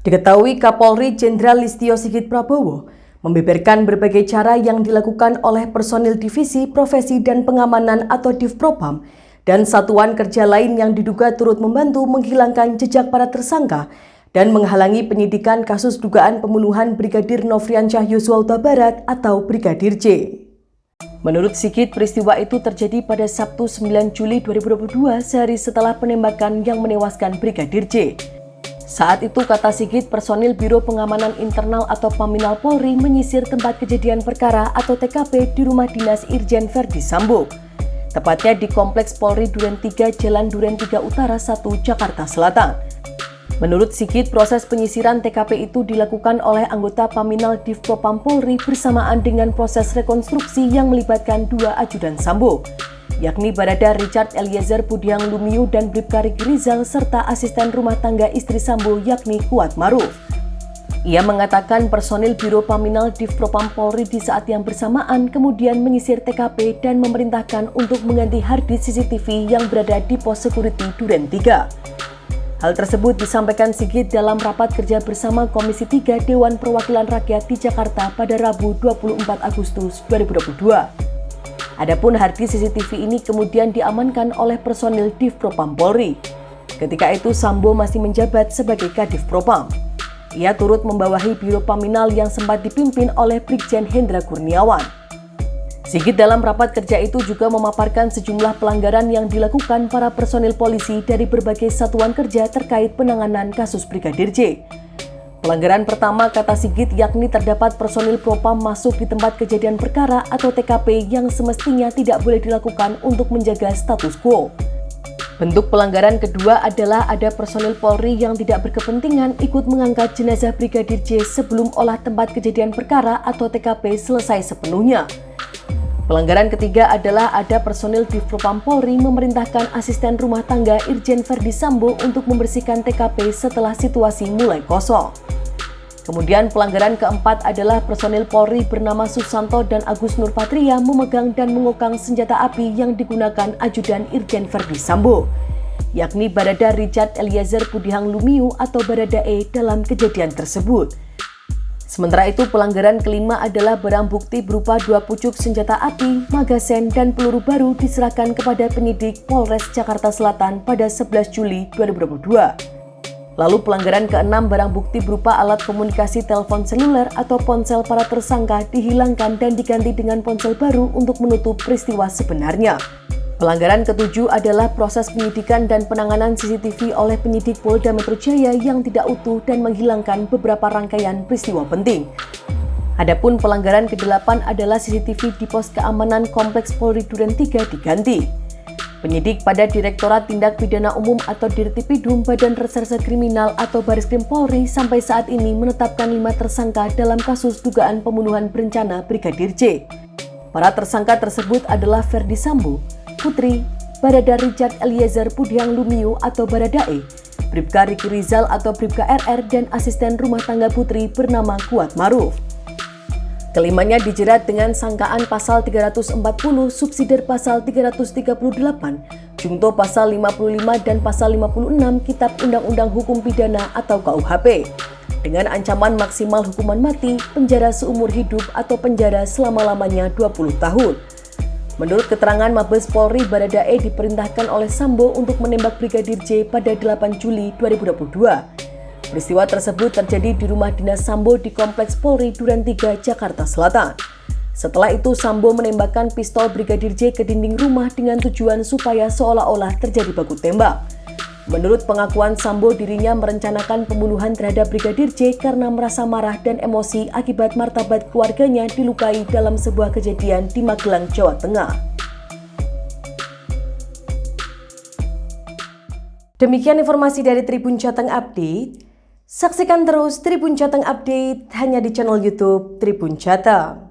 Diketahui Kapolri Jenderal Listio Sigit Prabowo membeberkan berbagai cara yang dilakukan oleh personil Divisi Profesi dan Pengamanan atau Divpropam dan satuan kerja lain yang diduga turut membantu menghilangkan jejak para tersangka dan menghalangi penyidikan kasus dugaan pembunuhan Brigadir Nofriansyah Yosua Huta Barat atau Brigadir J. Menurut Sigit, peristiwa itu terjadi pada Sabtu 9 Juli 2022 sehari setelah penembakan yang menewaskan Brigadir J. Saat itu, kata Sigit, personil Biro Pengamanan Internal atau Paminal Polri menyisir tempat kejadian perkara atau TKP di rumah dinas Irjen Verdi Sambo, tepatnya di Kompleks Polri Duren 3 Jalan Duren 3 Utara 1, Jakarta Selatan. Menurut Sigit, proses penyisiran TKP itu dilakukan oleh anggota Paminal Divpropam Polri bersamaan dengan proses rekonstruksi yang melibatkan dua ajudan Sambo, yakni Barada Richard Eliezer Budiang Lumiu dan Bribka Riki Rizal serta asisten rumah tangga istri Sambo yakni Kuat Maruf. Ia mengatakan personil Biro Paminal Divpropam Polri di saat yang bersamaan kemudian menyisir TKP dan memerintahkan untuk mengganti harddisk CCTV yang berada di pos security Duren 3. Hal tersebut disampaikan Sigit dalam rapat kerja bersama Komisi 3 Dewan Perwakilan Rakyat di Jakarta pada Rabu 24 Agustus 2022. Adapun harddisk CCTV ini kemudian diamankan oleh personil Divpropam Polri. Ketika itu Sambo masih menjabat sebagai Kadivpropam. Ia turut membawahi Biro Paminal yang sempat dipimpin oleh Brigjen Hendra Kurniawan. Sigit dalam rapat kerja itu juga memaparkan sejumlah pelanggaran yang dilakukan para personil polisi dari berbagai satuan kerja terkait penanganan kasus Brigadir J. Pelanggaran pertama, kata Sigit, yakni terdapat personil Propam masuk di tempat kejadian perkara atau TKP yang semestinya tidak boleh dilakukan untuk menjaga status quo. Bentuk pelanggaran kedua adalah ada personil Polri yang tidak berkepentingan ikut mengangkat jenazah Brigadir J sebelum olah tempat kejadian perkara atau TKP selesai sepenuhnya. Pelanggaran ketiga adalah ada personil Divpropam Polri memerintahkan asisten rumah tangga Irjen Verdi Sambo untuk membersihkan TKP setelah situasi mulai kosong. Kemudian pelanggaran keempat adalah personil Polri bernama Susanto dan Agus Nurpatria memegang dan mengokang senjata api yang digunakan ajudan Irjen Verdi Sambo, yakni Barada Richard Eliezer Budiang Lumiu atau Barada E dalam kejadian tersebut. Sementara itu, pelanggaran kelima adalah barang bukti berupa 2 pucuk senjata api, magazen, dan peluru baru diserahkan kepada penyidik Polres Jakarta Selatan pada 11 Juli 2022. Lalu pelanggaran keenam, barang bukti berupa alat komunikasi telepon seluler atau ponsel para tersangka dihilangkan dan diganti dengan ponsel baru untuk menutup peristiwa sebenarnya. Pelanggaran ketujuh adalah proses penyidikan dan penanganan CCTV oleh penyidik Polda Metro Jaya yang tidak utuh dan menghilangkan beberapa rangkaian peristiwa penting. Adapun pelanggaran ke-8 adalah CCTV di pos keamanan Kompleks Polri Duren 3 diganti. Penyidik pada Direktorat Tindak Pidana Umum atau Dirtipidum Badan Reserse Kriminal atau Bareskrim Polri sampai saat ini menetapkan 5 tersangka dalam kasus dugaan pembunuhan berencana Brigadir J. Para tersangka tersebut adalah Verdi Sambo, Putri, Barada Richard Eliezer Budiang Lumiu atau Barada E, Bribka Riki Rizal atau Bribka RR, dan asisten rumah tangga Putri bernama Kuat Maruf. Kelimanya dijerat dengan sangkaan pasal 340, subsidiar pasal 338, jungto pasal 55 dan pasal 56 Kitab Undang-Undang Hukum Pidana atau KUHP, dengan ancaman maksimal hukuman mati, penjara seumur hidup atau penjara selama-lamanya 20 tahun. Menurut keterangan Mabes Polri, Barada E diperintahkan oleh Sambo untuk menembak Brigadir J pada 8 Juli 2022. Peristiwa tersebut terjadi di rumah dinas Sambo di Kompleks Polri Duren 3, Jakarta Selatan. Setelah itu, Sambo menembakkan pistol Brigadir J ke dinding rumah dengan tujuan supaya seolah-olah terjadi baku tembak. Menurut pengakuan Sambo, dirinya merencanakan pembunuhan terhadap Brigadir J karena merasa marah dan emosi akibat martabat keluarganya dilukai dalam sebuah kejadian di Magelang, Jawa Tengah. Demikian informasi dari Tribun Jateng Update. Saksikan terus Tribun Jateng Update hanya di channel YouTube Tribun Jateng.